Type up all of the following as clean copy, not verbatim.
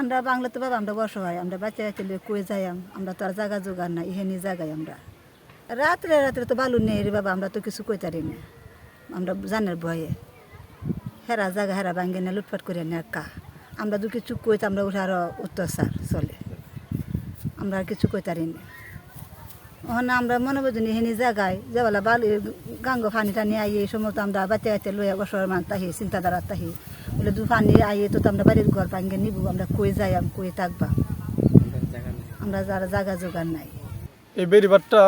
আমরা বাংলা তো বাবা আমরা অসহায় আমরা বাচ্চা কাচ্চা লিয়ে কই যাই আমরা তো আর জায়গা জোগাড় না ইহেনি জায়গায় আমরা রাত্রে রাত্রে তো বালু নেই রে বাবা আমরা তো কিছু কইতারি না আমরা জানের ভয়ে হেরা জায়গা হেরা ভাঙ্গে না লুটফাট করে না কা আমরা তো কিছু কইতে আমরা উঠে আরো অত্যাচার চলে আমরা আর কিছু কইতারি না ওখানে আমরা মনে বুঝিনি হেনি জায়গায় যেবেলা বালু গাঙ্গ পানি টানি আইয়ে এই সময় তো আমরা বাচ্চা কাচ্চা লইয়া অসহায় মান তাহি চিন্তাধারা তাহি বলে দু পানি আইয়ে তো আমরা বাড়ির ঘর ভাঙ্গে নিব আমরা কই যাই কই থাকবা আমরা যারা জায়গা জোগাড় নাই। এই বেড়িবাঁধটা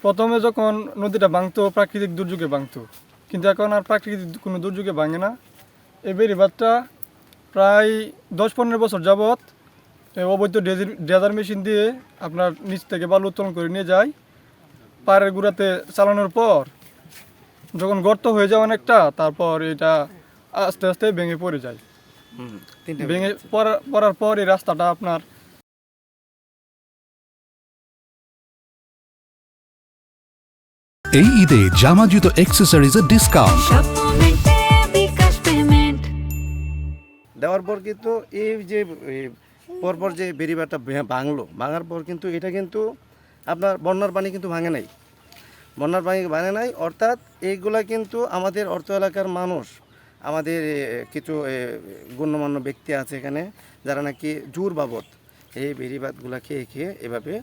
প্রথমে যখন নদীটা ভাঙতো প্রাকৃতিক দুর্যোগে ভাঙতো, কিন্তু এখন আর প্রাকৃতিক কোনো দুর্যোগে ভাঙে না। এই বেড়িবাঁধটা প্রায় 10-15 বছর যাবৎ অবৈধ ড্রেজার মেশিন দিয়ে আপনার নিচ থেকে বালু উত্তোলন করে নিয়ে যায়। পাড়ের গুঁড়াতে চালানোর পর যখন গর্ত হয়ে যায় অনেকটা, তারপর এটা আস্তে আস্তে ভেঙে পড়ে যায়। ভেঙে পড়ার পর এই রাস্তাটা আপনার এই ঈদে জামা জুতো অ্যাক্সেসরিজের ডিসকাউন্ট দেওয়ার পর কিন্তু এই যে পরপর যে বেড়িবাঁধটা ভাঙার পর কিন্তু এটা কিন্তু আপনার বন্যার পানি কিন্তু ভাঙে নাই অর্থাৎ এইগুলা কিন্তু আমাদের অর্থ এলাকার মানুষ, আমাদের কিছু গণ্যমান্য ব্যক্তি আছে এখানে যারা নাকি জোর বাবদ এই বেড়িবাঁধগুলা খেয়ে এভাবে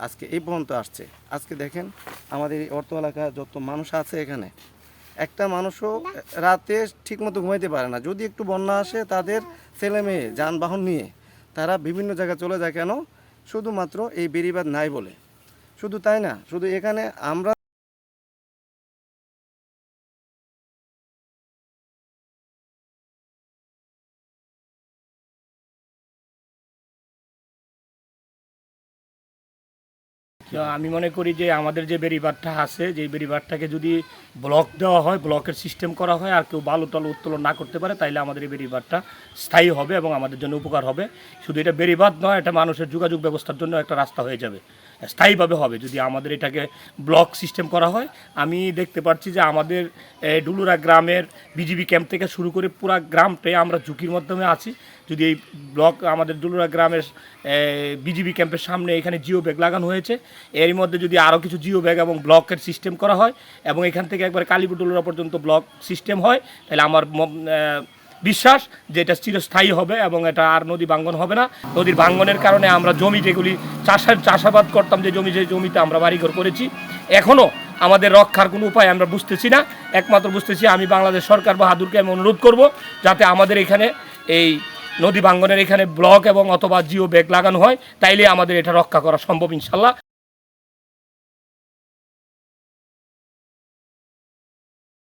আজকে এই পর্যন্ত আসছে। আজকে দেখেন আমাদের এই অর্থ এলাকা যত মানুষ আছে এখানে একটা মানুষও রাতে ঠিকমতো ঘুমাইতে পারে না। যদি একটু বন্যা আসে তাদের ছেলে মেয়ে যানবাহন নিয়ে তারা বিভিন্ন জায়গায় চলে যায়। কেন? শুধুমাত্র এই বেড়িবাঁধ নাই বলে। শুধু তাই না, শুধু এখানে আমরা আমি মনে করি যে আমাদের যে বেড়িবাঁধটা আছে, যে বেড়িবাঁধটাকে যদি ব্লক দেওয়া হয়, ব্লকের সিস্টেম করা হয়, আর কেউ বালু টালু উত্তোলন না করতে পারে, তাইলে আমাদের এই বেড়িবাঁধটা স্থায়ী হবে এবং আমাদের জন্য উপকার হবে। শুধু এটা বেড়িবাঁধ নয়, এটা মানুষের যোগাযোগ ব্যবস্থার জন্য একটা রাস্তা হয়ে যাবে, স্থায়ীভাবে হবে যদি আমাদের এটাকে ব্লক সিস্টেম করা হয়। আমি দেখতে পাচ্ছি যে আমাদের ডুলুরা গ্রামের বিজিবি ক্যাম্প থেকে শুরু করে পুরা গ্রামটাই আমরা ঝুঁকির মাধ্যমে আছি। যদি এই ব্লক আমাদের ডুলুরা গ্রামের বিজিবি ক্যাম্পের সামনে এখানে জিও ব্যাগ লাগানো হয়েছে, এর মধ্যে যদি আরও কিছু জিও ব্যাগ এবং ব্লকের সিস্টেম করা হয় এবং এখান থেকে একবার কালীপুর ডুলুরা পর্যন্ত ব্লক সিস্টেম হয়, তাহলে আমার বিশ্বাস যে এটা চিরস্থায়ী হবে এবং এটা আর নদী ভাঙ্গন হবে না। নদীর ভাঙ্গনের কারণে আমরা জমি যেগুলি চাষাবাদ করতাম, যে জমিতে আমরা বাড়িঘর করেছি, এখনও আমাদের রক্ষার কোনো উপায় আমরা বুঝতেছি না। একমাত্র বুঝতেছি আমি বাংলাদেশ সরকার বাহাদুরকে আমি অনুরোধ করব যাতে আমাদের এখানে এই নদী ভাঙ্গনের এখানে ব্লক এবং অথবা জিও ব্যাগ লাগানো হয়, তাইলে আমাদের এটা রক্ষা করা সম্ভব ইনশাল্লাহ।